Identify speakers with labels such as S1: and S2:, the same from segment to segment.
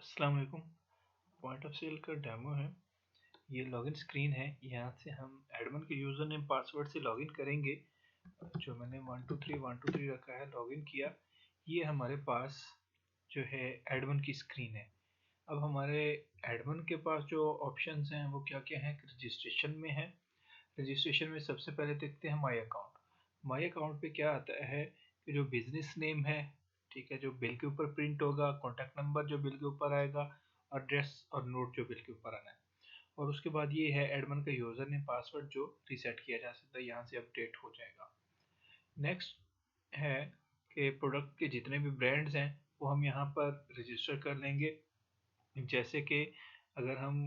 S1: अस्सलाम वालेकुम। Point of cell का डेमो है। ये लॉगिन स्क्रीन है। यहाँ से हम एडमिन के यूज़र नेम पासवर्ड से लॉगिन करेंगे। जो मैंने 123 रखा है, लॉगिन किया। ये हमारे पास जो है एडमिन की स्क्रीन है। अब हमारे एडमिन के पास जो ऑप्शंस हैं वो क्या क्या हैं। रजिस्ट्रेशन में है। रजिस्ट्रेशन में सबसे पहले देखते हैं माई अकाउंट। माई अकाउंट पे क्या आता है कि जो बिजनेस नेम है, ठीक है, जो बिल के ऊपर प्रिंट होगा, कॉन्टैक्ट नंबर जो बिल के ऊपर आएगा, एड्रेस और नोट जो बिल के ऊपर आना है। और उसके बाद ये है एडमिन का यूज़र नेम पासवर्ड जो रीसेट किया जा सकता है, यहाँ से अपडेट हो जाएगा। नेक्स्ट है कि प्रोडक्ट के जितने भी ब्रांड्स हैं वो हम यहाँ पर रजिस्टर कर लेंगे। जैसे कि अगर हम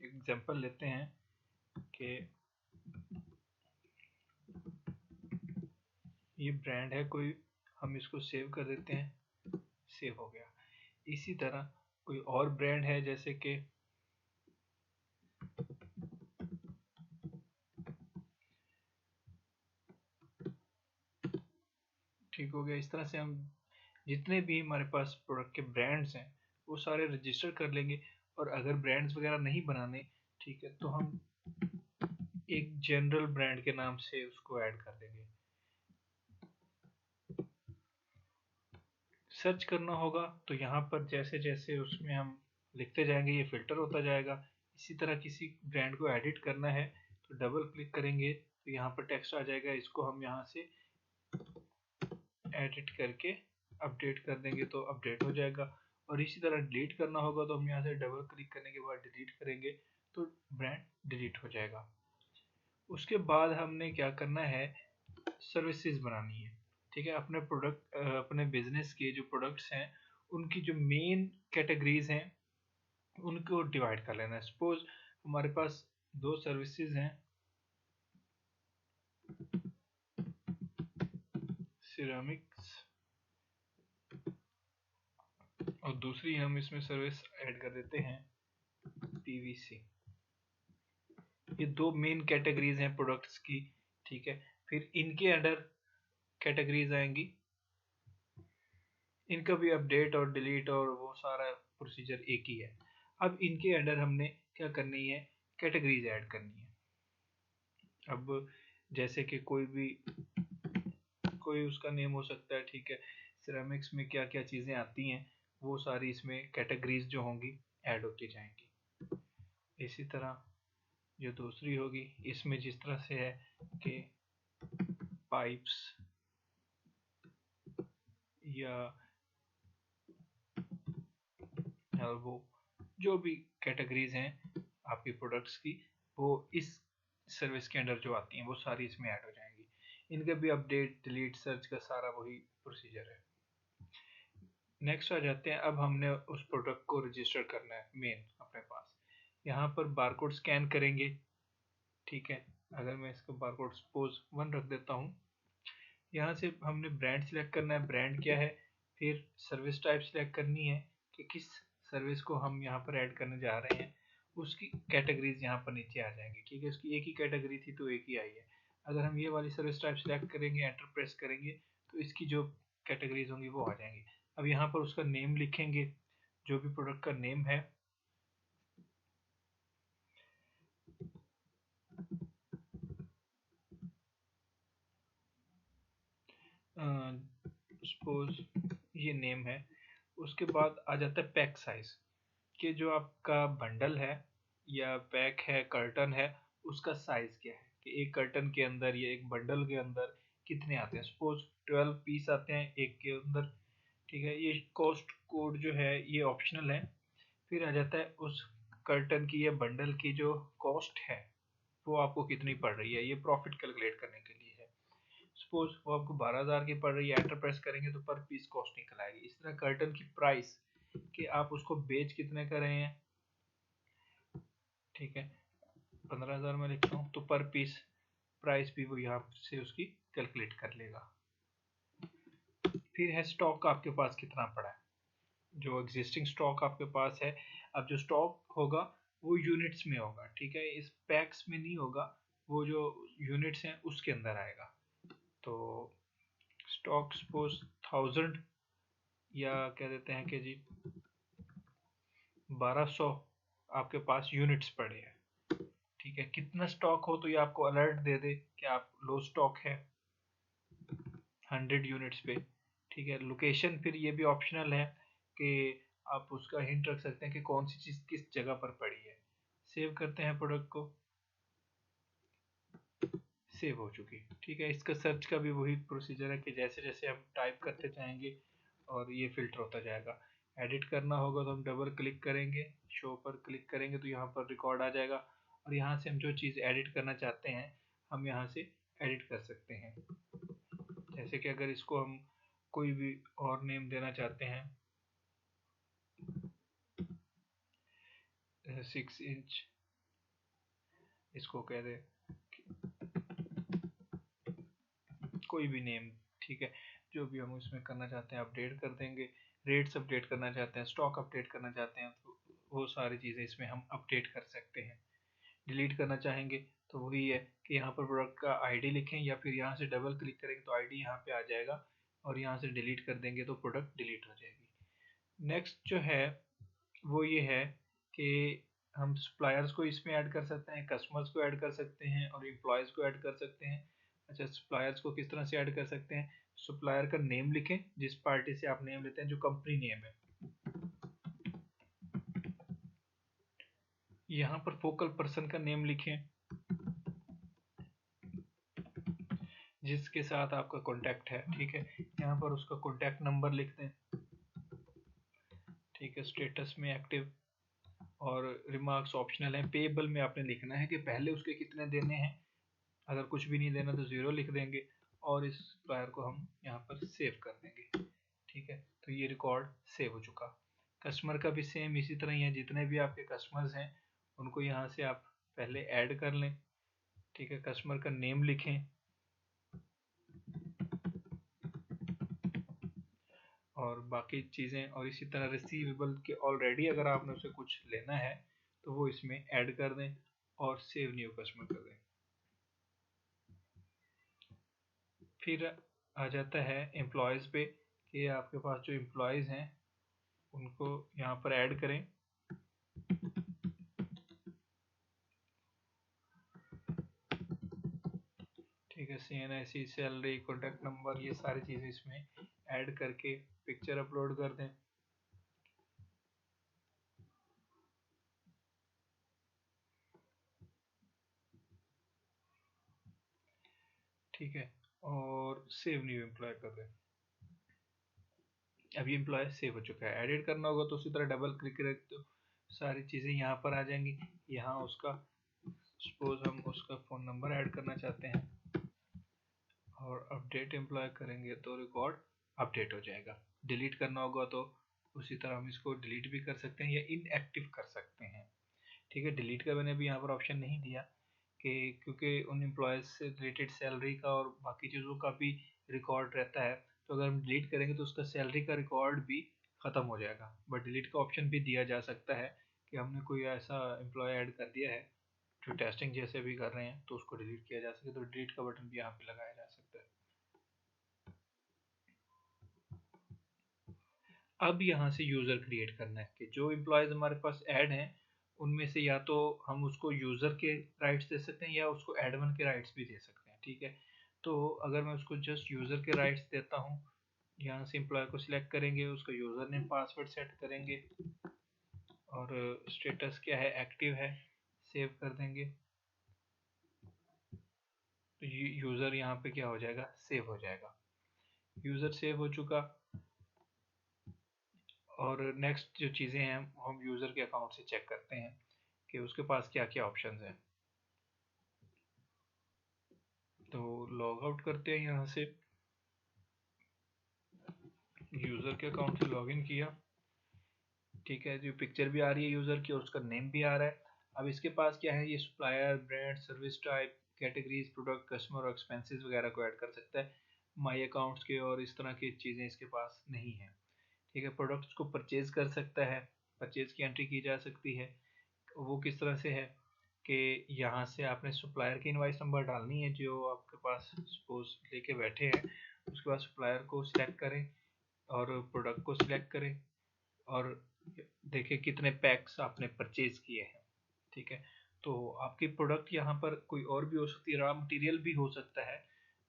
S1: एग्जांपल लेते हैं कि ये ब्रांड है कोई, हम इसको सेव कर देते हैं। सेव हो गया। इसी तरह कोई और ब्रांड है, जैसे कि ठीक हो गया। इस तरह से हम जितने भी हमारे पास प्रोडक्ट के ब्रांड्स हैं वो सारे रजिस्टर कर लेंगे। और अगर ब्रांड्स वगैरह नहीं बनाने, ठीक है, तो हम एक जनरल ब्रांड के नाम से उसको ऐड कर देंगे। सर्च करना होगा तो यहाँ पर जैसे जैसे उसमें हम लिखते जाएंगे ये फिल्टर होता जाएगा। इसी तरह किसी ब्रांड को एडिट करना है तो डबल क्लिक करेंगे तो यहाँ पर टेक्स्ट आ जाएगा। इसको हम यहाँ से एडिट करके अपडेट कर देंगे तो अपडेट हो जाएगा। और इसी तरह डिलीट करना होगा तो हम यहाँ से डबल क्लिक करने के बाद डिलीट करेंगे तो ब्रांड डिलीट हो जाएगा। उसके बाद हमने क्या करना है, सर्विसेज बनानी है। ठीक है, अपने प्रोडक्ट अपने बिजनेस के जो प्रोडक्ट्स हैं उनकी जो मेन कैटेगरीज हैं उनको डिवाइड कर लेना है। सपोज हमारे पास दो सर्विसेज हैं, सिरेमिक्स और दूसरी हम इसमें सर्विस ऐड कर देते हैं पीवीसी। ये दो मेन कैटेगरीज हैं प्रोडक्ट्स की। ठीक है, फिर इनके अंडर कैटेगरीज आएंगी। इनका भी अपडेट और डिलीट और वो सारा प्रोसीजर एक ही है। अब इनके अंडर हमने क्या करनी है, कैटेगरीज ऐड करनी है। अब जैसे कि कोई उसका नेम हो सकता है। ठीक है, सिरेमिक्स में क्या क्या चीज़ें आती हैं वो सारी इसमें कैटेगरीज जो होंगी ऐड होती जाएंगी। इसी तरह जो दूसरी होगी इसमें जिस तरह से है कि पाइप्स या वो जो भी कैटेगरीज हैं आपकी प्रोडक्ट्स की, वो इस सर्विस के अंडर जो आती हैं वो सारी इसमें ऐड हो जाएंगी। इनका भी अपडेट डिलीट सर्च का सारा वही प्रोसीजर है। नेक्स्ट आ जाते हैं। अब हमने उस प्रोडक्ट को रजिस्टर करना है मेन अपने पास। यहाँ पर बारकोड स्कैन करेंगे। ठीक है, अगर मैं इसको बारकोड सपोज 1 रख देता हूँ। यहाँ से हमने ब्रांड सिलेक्ट करना है, ब्रांड क्या है। फिर सर्विस टाइप सिलेक्ट करनी है कि किस सर्विस को हम यहाँ पर ऐड करने जा रहे हैं। उसकी कैटेगरीज यहाँ पर नीचे आ जाएंगी। ठीक है, उसकी एक ही कैटेगरी थी तो एक ही आई है। अगर हम ये वाली सर्विस टाइप सिलेक्ट करेंगे, एंटर प्रेस करेंगे तो इसकी जो कैटेगरीज होंगी वो आ जाएंगी। अब यहाँ पर उसका नेम लिखेंगे, जो भी प्रोडक्ट का नेम है। सपोज ये नेम है। उसके बाद आ जाता है पैक साइज, कि जो आपका बंडल है या पैक है, कर्टन है, उसका साइज क्या है कि एक कर्टन के अंदर या एक बंडल के अंदर कितने आते हैं। सपोज 12 पीस आते हैं एक के अंदर। ठीक है, ये कॉस्ट कोड जो है ये ऑप्शनल है। फिर आ जाता है उस कर्टन की या बंडल की जो कॉस्ट है वो आपको कितनी पड़ रही है, ये प्रॉफिट कैलकुलेट करने के लिए है। सपोज वो आपको 12,000 की पड़ रही है, एंटर प्रेस करेंगे तो पर पीस कॉस्ट निकल आएगी। इस तरह कर्टन की प्राइस कि आप उसको बेच कितने कर रहे हैं। ठीक है, 15,000 में लिखता हूँ तो पर पीस प्राइस भी वो यहाँ से उसकी कैलकुलेट कर लेगा। फिर है स्टॉक आपके पास कितना पड़ा है, जो एग्जिस्टिंग स्टॉक आपके पास है। अब जो स्टॉक होगा वो यूनिट्स में होगा। ठीक है, इस पैक्स में नहीं होगा, वो जो यूनिट्स हैं उसके अंदर आएगा। तो स्टॉक सपोज 1000 या कह देते हैं कि जी 1200 आपके पास यूनिट्स पड़े हैं। ठीक है, कितना स्टॉक हो तो ये आपको अलर्ट दे दे कि आप लो स्टॉक है 100 यूनिट्स पे। ठीक है, लोकेशन फिर ये भी ऑप्शनल है कि आप उसका हिंट रख सकते हैं कि कौन सी चीज़ किस जगह पर पड़ी है। सेव करते हैं प्रोडक्ट को, सेव हो चुकी। ठीक है, इसका सर्च का भी वही प्रोसीजर है कि जैसे जैसे हम टाइप करते जाएंगे और ये फिल्टर होता जाएगा। एडिट करना होगा तो हम डबल क्लिक करेंगे, शो पर क्लिक करेंगे तो यहाँ पर रिकॉर्ड आ जाएगा और यहाँ से हम जो चीज़ एडिट करना चाहते हैं हम यहाँ से एडिट कर सकते हैं। जैसे कि अगर इसको हम कोई भी और नेम देना चाहते हैं, 6 इंच इसको कह दे, कोई भी नेम। ठीक है, जो भी हम उसमें करना चाहते हैं अपडेट कर देंगे। रेट्स अपडेट करना चाहते हैं, स्टॉक अपडेट करना चाहते हैं तो वो सारी चीज़ें इसमें हम अपडेट कर सकते हैं। डिलीट करना चाहेंगे तो वही है कि यहाँ पर प्रोडक्ट का आईडी लिखें या फिर यहाँ से डबल क्लिक करेंगे तो आईडी यहाँ पे आ जाएगा और यहाँ से डिलीट कर देंगे तो प्रोडक्ट डिलीट हो जाएगी। नेक्स्ट जो है वो ये है कि हम सप्लायर्स को इसमें ऐड कर सकते हैं, कस्टमर्स को ऐड कर सकते हैं और एम्प्लॉयज़ को ऐड कर सकते हैं। अच्छा, सप्लायर्स को किस तरह से ऐड कर सकते हैं? सप्लायर का नेम लिखें, जिस पार्टी से आप नेम लेते हैं, जो कंपनी नेम है। यहाँ पर फोकल पर्सन का नेम लिखें जिसके साथ आपका कॉन्टैक्ट है। ठीक है, यहाँ पर उसका कॉन्टैक्ट नंबर लिख दें। ठीक है, स्टेटस में एक्टिव और रिमार्क्स ऑप्शनल है। पेएबल में आपने लिखना है कि पहले उसके कितने देने हैं, अगर कुछ भी नहीं देना तो 0 लिख देंगे और इस सप्लायर को हम यहाँ पर सेव कर देंगे। ठीक है, तो ये रिकॉर्ड सेव हो चुका। कस्टमर का भी सेम इसी तरह ही है, जितने भी आपके कस्टमर्स हैं उनको यहाँ से आप पहले ऐड कर लें। ठीक है, कस्टमर का नेम लिखें और बाकी चीज़ें, और इसी तरह रिसीवेबल के ऑलरेडी अगर आपने उसे कुछ लेना है तो वो इसमें ऐड कर दें और सेव न्यू कस्टमर कर दें। फिर आ जाता है एम्प्लॉयज़ पे कि आपके पास जो एम्प्लॉयज़ हैं उनको यहाँ पर ऐड करें। ठीक है, CNIC, सैलरी, कॉन्टैक्ट नंबर, ये सारी चीज़ें इसमें ऐड करके पिक्चर अपलोड कर दें। ठीक है, और सेव न्यू एम्प्लॉय कर दें। अब ये एम्प्लॉय सेव हो चुका है। एडिट करना होगा तो उसी तरह डबल क्लिक करें तो सारी चीज़ें यहाँ पर आ जाएंगी। यहाँ उसका सपोज हम उसका फ़ोन नंबर ऐड करना चाहते हैं और अपडेट एम्प्लॉय करेंगे तो रिकॉर्ड अपडेट हो जाएगा। डिलीट करना होगा तो उसी तरह हम इसको डिलीट भी कर सकते हैं या इनएक्टिव कर सकते हैं। ठीक है, डिलीट का मैंने भी यहाँ पर ऑप्शन नहीं दिया कि क्योंकि उन एम्प्लॉयज़ से रिलेटेड सैलरी का और बाकी चीज़ों का भी रिकॉर्ड रहता है, तो अगर हम डिलीट करेंगे तो उसका सैलरी का रिकॉर्ड भी ख़त्म हो जाएगा। बट डिलीट का ऑप्शन भी दिया जा सकता है कि हमने कोई ऐसा एम्प्लॉय ऐड कर दिया है जो टेस्टिंग जैसे भी कर रहे हैं तो उसको डिलीट किया जा सके, तो डिलीट का बटन भी यहाँ पे लगाया जा सकता है। अब यहाँ से यूज़र क्रिएट करना है कि जो एम्प्लॉयज़ हमारे पास ऐड हैं उनमें से या तो हम उसको यूज़र के राइट्स दे सकते हैं या उसको एडमिन के राइट्स भी दे सकते हैं। ठीक है, तो अगर मैं उसको जस्ट यूज़र के राइट्स देता हूँ, यहाँ से एम्प्लॉय को सिलेक्ट करेंगे, उसका यूज़र नेम पासवर्ड सेट करेंगे और स्टेटस क्या है, एक्टिव है, सेव कर देंगे तो यूज़र यहाँ पे क्या हो जाएगा, सेव हो जाएगा। यूज़र सेव हो चुका। और नेक्स्ट जो चीज़ें हैं हम यूज़र के अकाउंट से चेक करते हैं कि उसके पास क्या क्या ऑप्शंस हैं। तो लॉग आउट करते हैं, यहाँ से यूज़र के अकाउंट से लॉगिन किया। ठीक है, जो पिक्चर भी आ रही है यूज़र की और उसका नेम भी आ रहा है। अब इसके पास क्या है, ये supplier, brand, service type, categories, product, customer और एक्सपेंसेस वगैरह को ऐड कर सकता है। माई अकाउंट्स के और इस तरह की चीज़ें इसके पास नहीं है। ठीक है, प्रोडक्ट्स को परचेज कर सकता है, परचेज की एंट्री की जा सकती है। वो किस तरह से है कि यहाँ से आपने सप्लायर की इनवॉइस नंबर डालनी है जो आपके पास सपोज लेके बैठे हैं। उसके बाद सप्लायर को सिलेक्ट करें और प्रोडक्ट को सिलेक्ट करें और देखिए कितने पैक्स आपने परचेज किए हैं, ठीक है। तो आपकी प्रोडक्ट यहाँ पर कोई और भी हो सकती है, रॉ मटेरियल भी हो सकता है,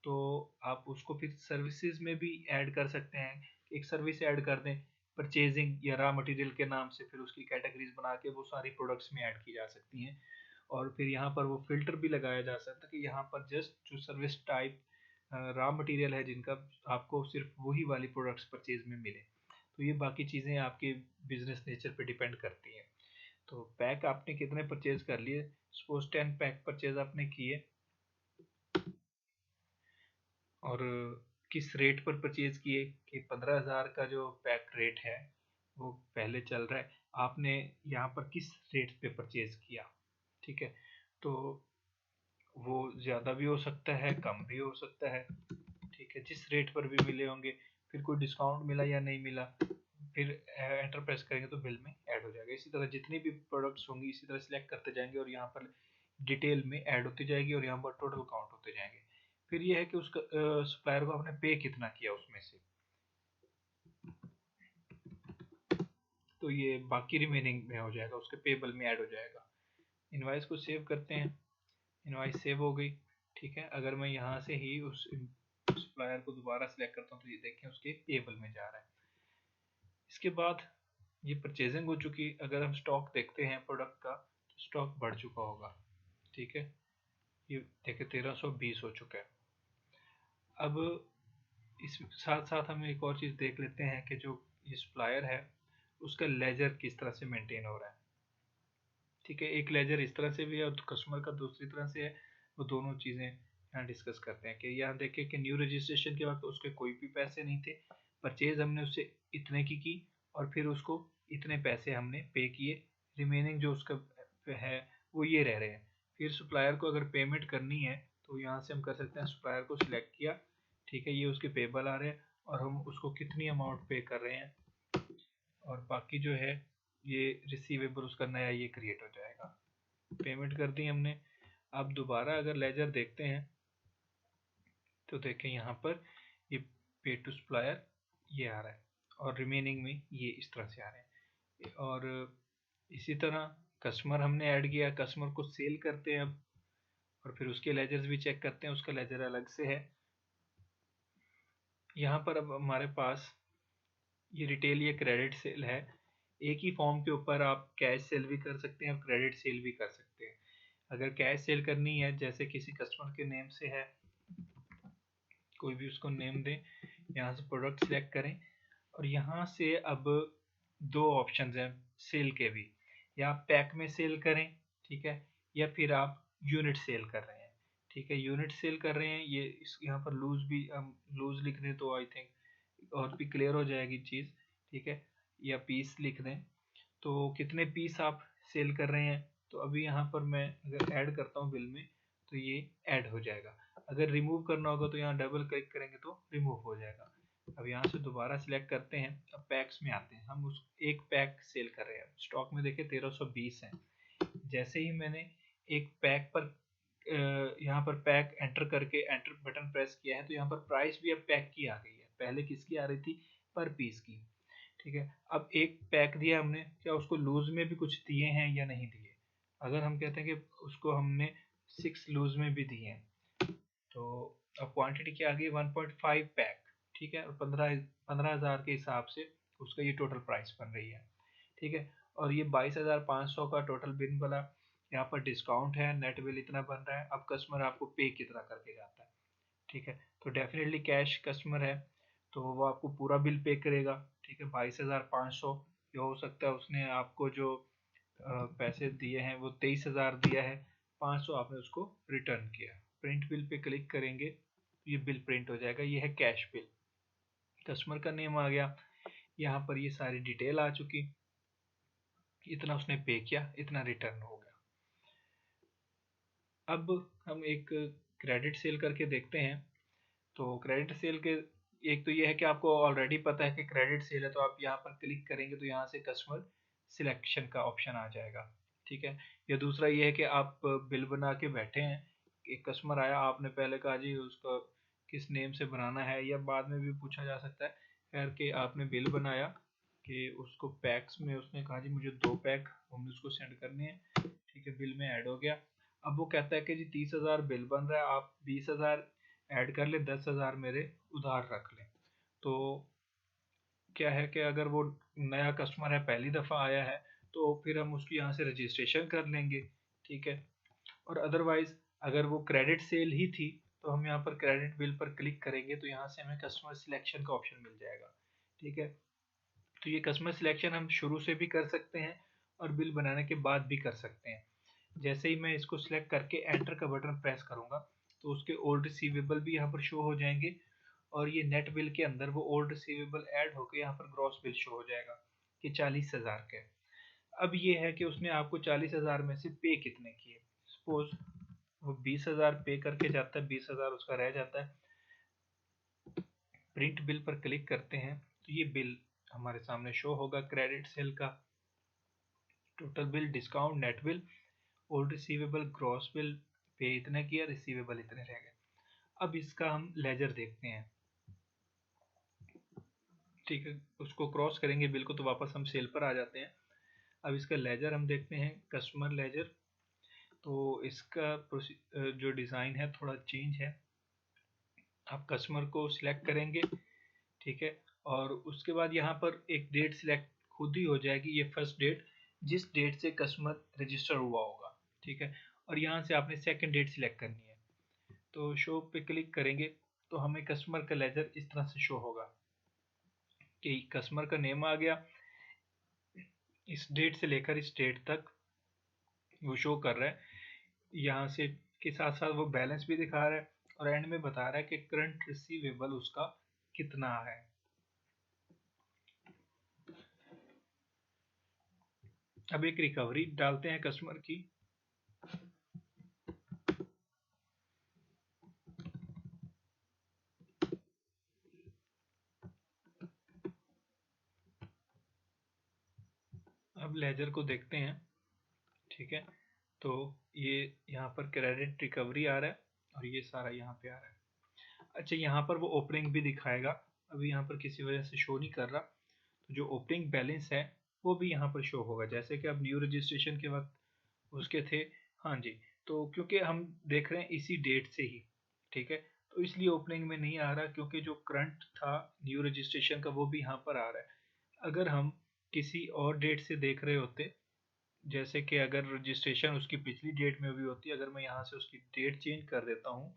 S1: तो आप उसको फिर सर्विसेज में भी ऐड कर सकते हैं। एक सर्विस ऐड कर दें परचेजिंग या रॉ मटेरियल के नाम से, फिर उसकी कैटेगरीज बना के वो सारी प्रोडक्ट्स में ऐड की जा सकती हैं। और फिर यहाँ पर वो फिल्टर भी लगाया जा सकता है कि यहाँ पर जस्ट जो सर्विस टाइप रॉ मटेरियल है जिनका आपको सिर्फ वही वाली प्रोडक्ट्स परचेज में मिले। तो ये बाकी चीज़ें आपके बिजनेस नेचर पे डिपेंड करती हैं। तो पैक आपने कितने परचेज कर लिए, सपोज 10 पैक परचेज आपने किए, और किस रेट पर परचेज किए कि 15,000 का जो पैक रेट है वो पहले चल रहा है, आपने यहाँ पर किस रेट पे परचेज किया, ठीक है। तो वो ज़्यादा भी हो सकता है, कम भी हो सकता है, ठीक है, जिस रेट पर भी मिले होंगे। फिर कोई डिस्काउंट मिला या नहीं मिला, फिर एंटर प्रेस करेंगे तो बिल में ऐड हो जाएगा। इसी तरह जितनी भी प्रोडक्ट्स होंगी इसी तरह सिलेक्ट करते जाएंगे और यहाँ पर डिटेल में ऐड होती जाएगी और यहाँ पर टोटल काउंट होते जाएंगे। फिर ये है कि उसका सप्लायर को आपने पे कितना किया उसमें से, तो ये बाकी रिमेनिंग में हो जाएगा, उसके पेबल में ऐड हो जाएगा। इनवाइस को सेव करते हैं, इनवाइस सेव हो गई, ठीक है। अगर मैं यहाँ से ही उस सप्लायर को दोबारा सिलेक्ट करता हूँ तो ये देखें उसके पेबल में जा रहा है। इसके बाद ये परचेजिंग हो चुकी। अगर हम स्टॉक देखते हैं प्रोडक्ट का तो स्टॉक बढ़ चुका होगा, ठीक है। ये देखें 1320 हो चुका है। अब इस साथ साथ हम एक और चीज़ देख लेते हैं कि जो ये सप्लायर है उसका लेजर किस तरह से मेंटेन हो रहा है, ठीक है। एक लेजर इस तरह से भी है और कस्टमर का दूसरी तरह से है, वो दोनों चीज़ें यहाँ डिस्कस करते हैं। कि यहाँ देखें कि न्यू रजिस्ट्रेशन के वक्त उसके कोई भी पैसे नहीं थे, परचेज हमने उससे इतने की और फिर उसको इतने पैसे हमने पे किए, रिमेनिंग जो उसका है वो ये रह रहे हैं। फिर सप्लायर को अगर पेमेंट करनी है तो यहाँ से हम कर सकते हैं, सप्लायर को सिलेक्ट किया, ठीक है, ये उसके पेबल आ रहे हैं और हम उसको कितनी अमाउंट पे कर रहे हैं, और बाकी जो है ये रिसीवेबल उसका नया ये क्रिएट हो जाएगा। पेमेंट कर दी हमने। अब दोबारा अगर लेजर देखते हैं तो देखें यहाँ पर ये पे टू सप्लायर ये आ रहा है और रिमेनिंग में ये इस तरह से आ रहे हैं। और इसी तरह कस्टमर हमने ऐड किया, कस्टमर को सेल करते हैं अब, और फिर उसके लेजर्स भी चेक करते हैं, उसका लेजर अलग से है। यहाँ पर अब हमारे पास ये रिटेल या क्रेडिट सेल है। एक ही फॉर्म के ऊपर आप कैश सेल भी कर सकते हैं और क्रेडिट सेल भी कर सकते हैं। अगर कैश सेल करनी है, जैसे किसी कस्टमर के नेम से है, कोई भी उसको नेम दें, यहाँ से प्रोडक्ट सिलेक्ट करें और यहाँ से अब दो ऑप्शंस हैं सेल के भी, या आप पैक में सेल करें, ठीक है, या फिर आप यूनिट सेल कर रहे हैं, ठीक है। यूनिट सेल कर रहे हैं, ये इस यहाँ पर लूज भी हम लूज लिख दें तो आई थिंक और भी क्लियर हो जाएगी चीज़, ठीक है, या पीस लिख दें तो कितने पीस आप सेल कर रहे हैं। तो अभी यहाँ पर मैं अगर ऐड करता हूँ बिल में तो ये ऐड हो जाएगा। अगर रिमूव करना होगा तो यहाँ डबल क्लिक करेंगे तो रिमूव हो जाएगा। अब यहाँ से दोबारा सिलेक्ट करते हैं, अब पैक्स में आते हैं, हम उस एक पैक सेल कर रहे हैं, स्टॉक में देखिए 1320 है। जैसे ही मैंने एक पैक पर यहाँ पर पैक एंटर करके एंटर बटन प्रेस किया है तो यहाँ पर प्राइस भी अब पैक की आ गई है, पहले किसकी आ रही थी, पर पीस की, ठीक है। अब एक पैक दिया हमने, क्या उसको लूज में भी कुछ दिए हैं या नहीं दिए। अगर हम कहते हैं कि उसको हमने 6 लूज में भी दिए हैं तो अब क्वांटिटी क्या आ गई, 1.5 पैक, ठीक है, और 15,000 के हिसाब से उसका ये टोटल प्राइस बन रही है, ठीक है। और ये 22,500 का टोटल बिल बना, यहाँ पर डिस्काउंट है, नेट बिल इतना बन रहा है। अब कस्टमर आपको पे कितना करके जाता है, ठीक है। तो डेफिनेटली कैश कस्टमर है तो वो आपको पूरा बिल पे करेगा, ठीक है। 22,500, ये हो सकता है उसने आपको जो पैसे दिए हैं वो 23,000 दिया है, 500 आपने उसको रिटर्न किया। प्रिंट बिल पे क्लिक करेंगे ये बिल प्रिंट हो जाएगा, ये है कैश बिल। कस्टमर का नेम आ गया, यहाँ पर ये सारी डिटेल आ चुकी, इतना उसने पे किया, इतना रिटर्न हो गया। अब हम एक क्रेडिट सेल करके देखते हैं। तो क्रेडिट सेल के एक तो ये है कि आपको ऑलरेडी पता है कि क्रेडिट सेल है, तो आप यहाँ पर क्लिक करेंगे तो यहाँ से कस्टमर सिलेक्शन का ऑप्शन आ जाएगा, ठीक है। या दूसरा ये है कि आप बिल बना के बैठे हैं, एक कस्टमर आया, आपने पहले कहा जी उसका किस नेम से बनाना है, या बाद में भी पूछा जा सकता है, खैर कि आपने बिल बनाया कि उसको पैक्स में उसने कहा जी मुझे 2 पैक हमने उसको सेंड करने हैं, ठीक है, बिल में ऐड हो गया। अब वो कहता है कि जी 30,000 बिल बन रहा है, आप 20,000 ऐड कर ले, 10,000 मेरे उधार रख लें। तो क्या है कि अगर वो नया कस्टमर है, पहली दफ़ा आया है, तो फिर हम उसकी यहाँ से रजिस्ट्रेशन कर लेंगे, ठीक है। और अदरवाइज अगर वो क्रेडिट सेल ही थी तो हम यहाँ पर क्रेडिट बिल पर क्लिक करेंगे तो यहाँ से हमें कस्टमर सिलेक्शन का ऑप्शन मिल जाएगा, ठीक है। तो ये कस्टमर सिलेक्शन हम शुरू से भी कर सकते हैं और बिल बनाने के बाद भी कर सकते हैं। जैसे ही मैं इसको सिलेक्ट करके एंटर का बटन प्रेस करूंगा तो उसके ओल्ड रिसीवेबल भी यहाँ पर शो हो जाएंगे और ये नेट बिल के अंदर वो ओल्ड रिसीवेबल ऐड होकर यहाँ पर ग्रॉस बिल शो हो जाएगा कि 40,000 के। अब ये है कि उसने आपको 40,000 में से पे कितने किए। सपोज वो 20,000 पे करके जाता है, 20,000 उसका रह जाता है। प्रिंट बिल पर क्लिक करते हैं तो ये बिल हमारे सामने शो होगा क्रेडिट सेल का, total bill, discount, net bill, old receivable, gross bill, पे इतना किया, रिसीवेबल इतने रह गए। अब इसका हम लेजर देखते हैं, ठीक है। उसको क्रॉस करेंगे बिल को तो वापस हम सेल पर आ जाते हैं। अब इसका लेजर हम देखते हैं, कस्टमर लेजर। तो इसका जो डिज़ाइन है थोड़ा चेंज है। आप कस्टमर को सिलेक्ट करेंगे, ठीक है, और उसके बाद यहाँ पर एक डेट सिलेक्ट खुद ही हो जाएगी, ये फर्स्ट डेट जिस डेट से कस्टमर रजिस्टर हुआ होगा, ठीक है। और यहाँ से आपने सेकंड डेट सिलेक्ट करनी है। तो शो पे क्लिक करेंगे तो हमें कस्टमर का लेजर इस तरह से शो होगा कि कस्टमर का नेम आ गया, इस डेट से लेकर इस डेट तक वो शो कर रहा है। यहाँ से के साथ साथ वो बैलेंस भी दिखा रहा है और एंड में बता रहा है कि करंट रिसीवेबल उसका कितना है। अब एक रिकवरी डालते हैं कस्टमर की। अब लेजर को देखते हैं, ठीक है। तो ये यहाँ पर क्रेडिट रिकवरी आ रहा है और ये सारा यहाँ पे आ रहा है। अच्छा, यहाँ पर वो ओपनिंग भी दिखाएगा, अभी यहाँ पर किसी वजह से शो नहीं कर रहा। तो जो ओपनिंग बैलेंस है वो भी यहाँ पर शो होगा, जैसे कि अब न्यू रजिस्ट्रेशन के वक्त उसके थे। हाँ जी, तो क्योंकि हम देख रहे हैं इसी डेट से ही, ठीक है, तो इसलिए ओपनिंग में नहीं आ रहा, क्योंकि जो करंट था न्यू रजिस्ट्रेशन का वो भी यहाँ पर आ रहा है। अगर हम किसी और डेट से देख रहे होते, जैसे कि अगर रजिस्ट्रेशन उसकी पिछली डेट में भी होती, अगर मैं यहाँ से उसकी डेट चेंज कर देता हूँ,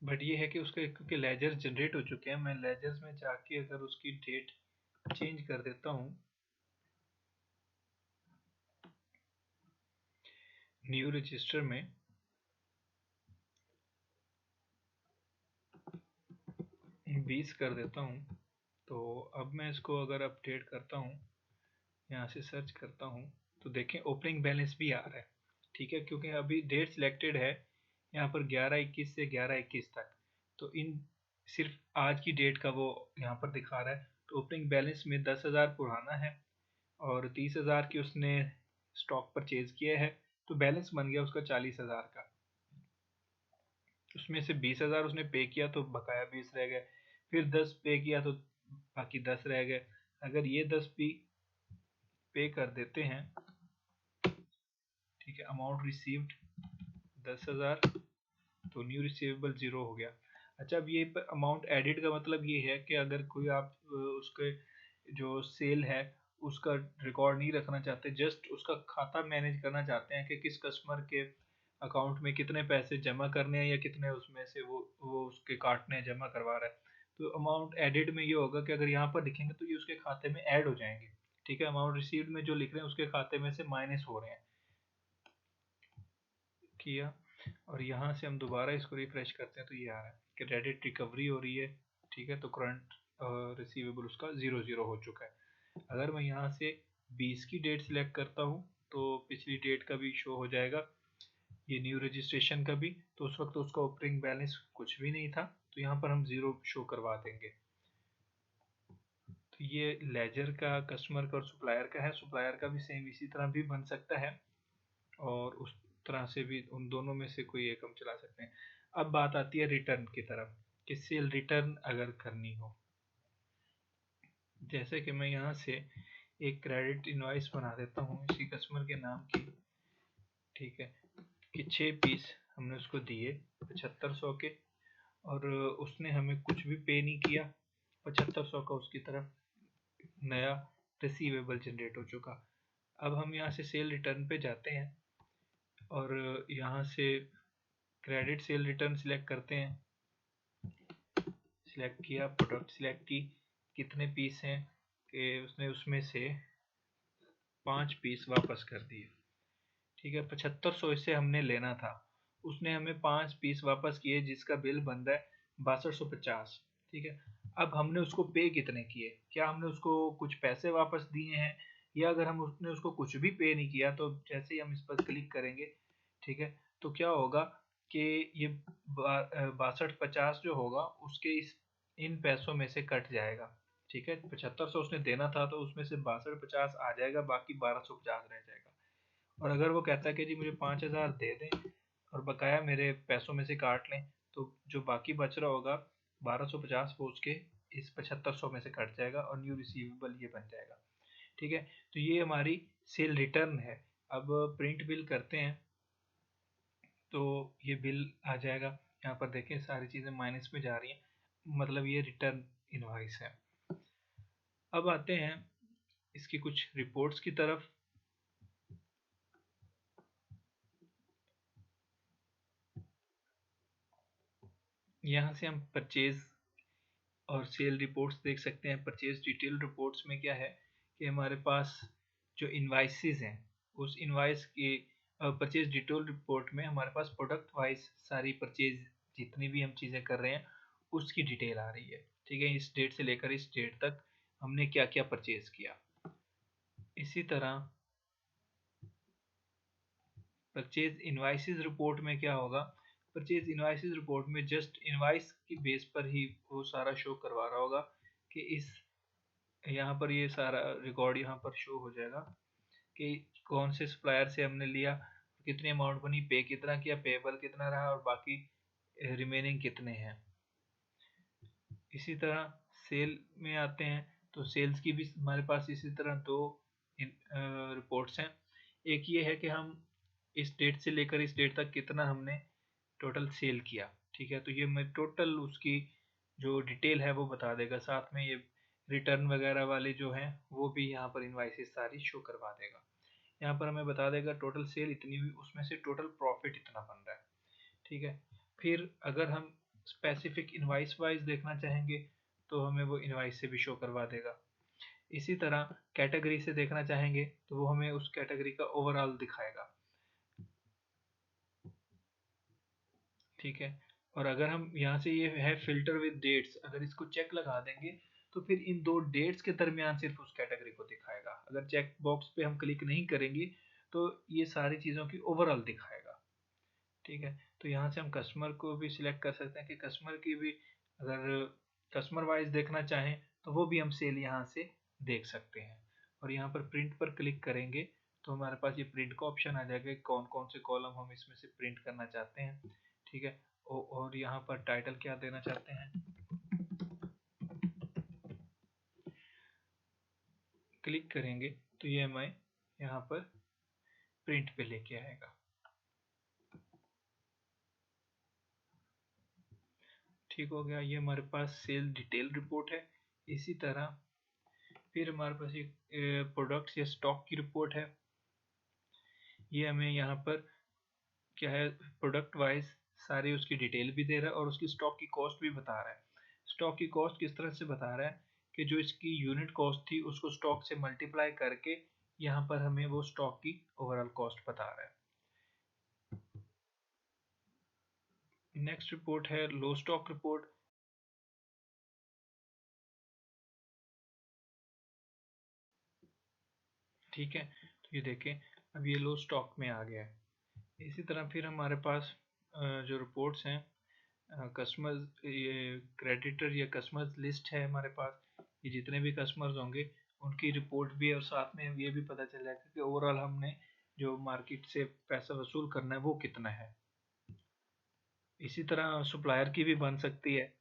S1: बट ये है कि उसके क्योंकि लेजर जनरेट हो चुके हैं, मैं लेजर्स में जाके अगर उसकी डेट चेंज कर देता हूँ न्यू रजिस्टर में, 20 कर देता हूँ, तो अब मैं इसको अगर अपडेट करता हूँ, यहाँ से सर्च करता हूँ, तो देखें ओपनिंग बैलेंस भी आ रहा है, ठीक है, क्योंकि अभी डेट सिलेक्टेड है यहाँ पर 11/21 से 11/21 तक। तो इन सिर्फ आज की डेट का वो यहाँ पर दिखा रहा है। तो ओपनिंग बैलेंस में 10,000 पुराना है और 30,000 की उसने स्टॉक परचेज किया है, तो बैलेंस बन गया उसका 40,000 का। उसमें से 20,000 उसने पे किया तो बकाया 20 रह गए, फिर 10 पे किया तो बाकी 10 रह गए। अगर ये 10 भी पे कर देते हैं, ठीक है, अमाउंट रिसीव्ड 10,000, तो न्यू रिसीवेबल 0 हो गया। अच्छा, अब ये अमाउंट एडिड का मतलब ये है कि अगर कोई आप उसके जो सेल है उसका रिकॉर्ड नहीं रखना चाहते, जस्ट उसका खाता मैनेज करना चाहते हैं कि किस कस्टमर के अकाउंट में कितने पैसे जमा करने हैं या कितने उसमें से वो उसके काटने हैं, जमा करवा रहा है, तो अमाउंट एडिड में ये होगा कि अगर यहाँ पर लिखेंगे तो ये उसके खाते में ऐड हो जाएंगे, ठीक है। अमाउंट रिसीव्ड में जो लिख रहे हैं उसके खाते में से माइनस हो रहे हैं, किया। और यहाँ से हम दोबारा इसको रिफ्रेश करते हैं तो ये आ रहा है कि क्रेडिट रिकवरी हो रही है, ठीक है। तो करंट रिसीवेबल उसका 0 हो चुका है। अगर मैं यहाँ से 20 की डेट सिलेक्ट करता हूँ तो पिछली डेट का भी शो हो जाएगा, ये न्यू रजिस्ट्रेशन का भी। तो उस वक्त उसका ओपनिंग बैलेंस कुछ भी नहीं था, तो यहाँ पर हम 0 शो करवा देंगे। तो तो ये लेजर का, कस्टमर का और सप्लायर का है। सप्लायर का भी सेम इसी तरह भी बन सकता है और उस तरह से भी उन दोनों में से कोई एक हम चला सकते हैं। अब बात आती है रिटर्न की तरफ कि सेल रिटर्न अगर करनी हो, जैसे कि मैं यहाँ से एक क्रेडिट इनवॉइस बना देता हूँ इसी कस्टमर के नाम की, ठीक है, कि 6 पीस हमने उसको दिए 7500 के और उसने हमें कुछ भी पे नहीं किया। 7500 का उसकी तरफ नया रिसीवेबल जनरेट हो चुका। अब हम यहाँ से सेल रिटर्न पे जाते हैं और यहाँ से क्रेडिट सेल रिटर्न सिलेक्ट करते हैं। सिलेक्ट किया, प्रोडक्ट सिलेक्ट की, कितने पीस हैं कि उसने उसमें से 5 पीस वापस कर दिए, ठीक है। 7500 इससे हमने लेना था, उसने हमें 5 पीस वापस किए जिसका बिल बन रहा है 6250, ठीक है। अब हमने उसको पे कितने किए, क्या हमने उसको कुछ पैसे वापस दिए हैं, या अगर हम उसने उसको कुछ भी पे नहीं किया तो जैसे ही हम इस पर क्लिक करेंगे, ठीक है, तो क्या होगा कि ये 6250 जो होगा उसके इन पैसों में से कट जाएगा, ठीक है। 7500 उसने देना था तो उसमें से 6250 आ जाएगा, बाकी 1250 रह जाएगा। और अगर वो कहता है कि जी मुझे 5000 दे दें और बकाया मेरे पैसों में से काट लें, तो जो बाकी बच रहा होगा 1250 वो उसके इस 7500 में से कट जाएगा और न्यू रिसीवेबल ये बन जाएगा, ठीक है। तो ये हमारी सेल रिटर्न है। अब प्रिंट बिल करते हैं तो ये बिल आ जाएगा। यहाँ पर देखें सारी चीज़ें माइनस में जा रही हैं, मतलब ये रिटर्न इनवॉइस है। अब आते हैं इसकी कुछ रिपोर्ट्स की तरफ। यहाँ से हम परचेज और सेल रिपोर्ट्स देख सकते हैं। परचेज डिटेल रिपोर्ट्स में क्या है कि हमारे पास जो इनवाइसेस हैं उस इनवाइस की परचेज डिटेल रिपोर्ट में हमारे पास प्रोडक्ट वाइज सारी परचेज जितनी भी हम चीज़ें कर रहे हैं उसकी डिटेल आ रही है, ठीक है। इस डेट से लेकर इस डेट तक हमने क्या क्या परचेज किया। इसी तरह परचेज इनवाइसेस रिपोर्ट में क्या होगा, परचेज इनवाइसेस रिपोर्ट में जस्ट इनवाइस की बेस पर ही वो सारा शो करवा रहा होगा कि इस यहाँ पर ये सारा रिकॉर्ड यहाँ पर शो हो जाएगा कि कौन से सप्लायर से हमने लिया, कितनी अमाउंट बनी, पे कितना किया, पेबल कितना रहा और बाकी रिमेनिंग कितने हैं। इसी तरह सेल में आते हैं तो सेल्स की भी हमारे पास इसी तरह दो रिपोर्ट्स हैं। एक ये है कि हम इस डेट से लेकर इस डेट तक कितना हमने टोटल सेल किया, ठीक है। तो ये मैं टोटल उसकी जो डिटेल है वो बता देगा, साथ में ये रिटर्न वगैरह वाले जो हैं वो भी यहाँ पर इनवाइसेस सारी शो करवा देगा। यहाँ पर हमें बता देगा टोटल सेल इतनी हुई, उसमें से टोटल प्रॉफिट इतना बन रहा है, ठीक है। फिर अगर हम स्पेसिफिक इनवाइस वाइज देखना चाहेंगे तो हमें वो इनवाइस से भी शो करवा देगा। इसी तरह कैटेगरी से देखना चाहेंगे तो वो हमें उस कैटेगरी का ओवरऑल दिखाएगा, ठीक है। और अगर हम यहाँ से ये है फिल्टर विद डेट्स, अगर इसको चेक लगा देंगे तो फिर इन दो डेट्स के दरमियान सिर्फ उस कैटेगरी को दिखाएगा। अगर चेक बॉक्स पे हम क्लिक नहीं करेंगे तो ये सारी चीज़ों की ओवरऑल दिखाएगा, ठीक है। तो यहाँ से हम कस्टमर को भी सिलेक्ट कर सकते हैं कि कस्टमर की भी अगर कस्टमर वाइज देखना चाहें तो वो भी हम सेल यहाँ से देख सकते हैं। और यहाँ पर प्रिंट पर क्लिक करेंगे तो हमारे पास ये प्रिंट का ऑप्शन आ जाएगा, कौन कौन से कॉलम हम इसमें से प्रिंट करना चाहते हैं, ठीक है। और यहाँ पर टाइटल क्या देना चाहते हैं, क्लिक करेंगे तो ये हमें यहाँ पर प्रिंट पे लेके आएगा, ठीक हो गया। ये हमारे पास सेल डिटेल रिपोर्ट है। इसी तरह फिर हमारे पास एक प्रोडक्ट्स या स्टॉक की रिपोर्ट है। ये हमें यहाँ पर क्या है, प्रोडक्ट वाइज सारी उसकी डिटेल भी दे रहा है और उसकी स्टॉक की कॉस्ट भी बता रहा है। स्टॉक की कॉस्ट किस तरह से बता रहा है कि जो इसकी यूनिट कॉस्ट थी उसको स्टॉक से मल्टीप्लाई करके यहाँ पर हमें वो स्टॉक की ओवरऑल कॉस्ट बता रहा है। नेक्स्ट रिपोर्ट है लो स्टॉक रिपोर्ट। ठीक है, तो ये देखें अब ये लो स्टॉक में आ गया है। इसी तरह फिर हमारे पास जो रिपोर्ट्स हैं कस्टमर्स, ये क्रेडिटर या कस्टमर्स लिस्ट है हमारे पास। ये जितने भी कस्टमर्स होंगे उनकी रिपोर्ट भी है, और साथ में ये भी पता चल जाएगा कि ओवरऑल हमने जो मार्केट से पैसा वसूल करना है वो कितना है। इसी तरह सप्लायर की भी बन सकती है।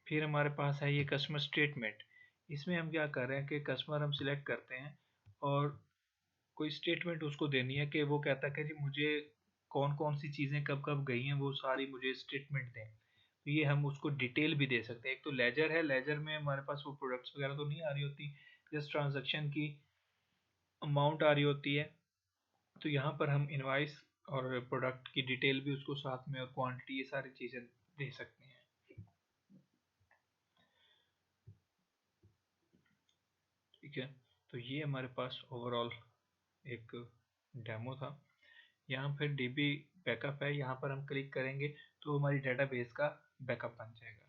S1: फिर हमारे पास है ये कस्टमर स्टेटमेंट। इसमें हम क्या कर रहे हैं कि कस्टमर हम सिलेक्ट करते हैं और कोई स्टेटमेंट उसको देनी है कि वो कहता है कि जी मुझे कौन कौन सी चीज़ें कब कब गई हैं वो सारी मुझे स्टेटमेंट दें। तो ये हम उसको डिटेल भी दे सकते हैं। एक तो लेजर है, लेजर में हमारे पास वो प्रोडक्ट्स वगैरह तो नहीं आ रही होती, जस्ट ट्रांजैक्शन की अमाउंट आ रही होती है। तो यहाँ पर हम इनवाइस और प्रोडक्ट की डिटेल भी उसको साथ में, और क्वांटिटी, ये सारी चीज़ें दे सकते हैं। ठीक है, तो ये हमारे पास ओवरऑल एक डेमो था। यहाँ फिर DB बैकअप है, यहाँ पर हम क्लिक करेंगे तो हमारी डेटाबेस का बैकअप बन जाएगा।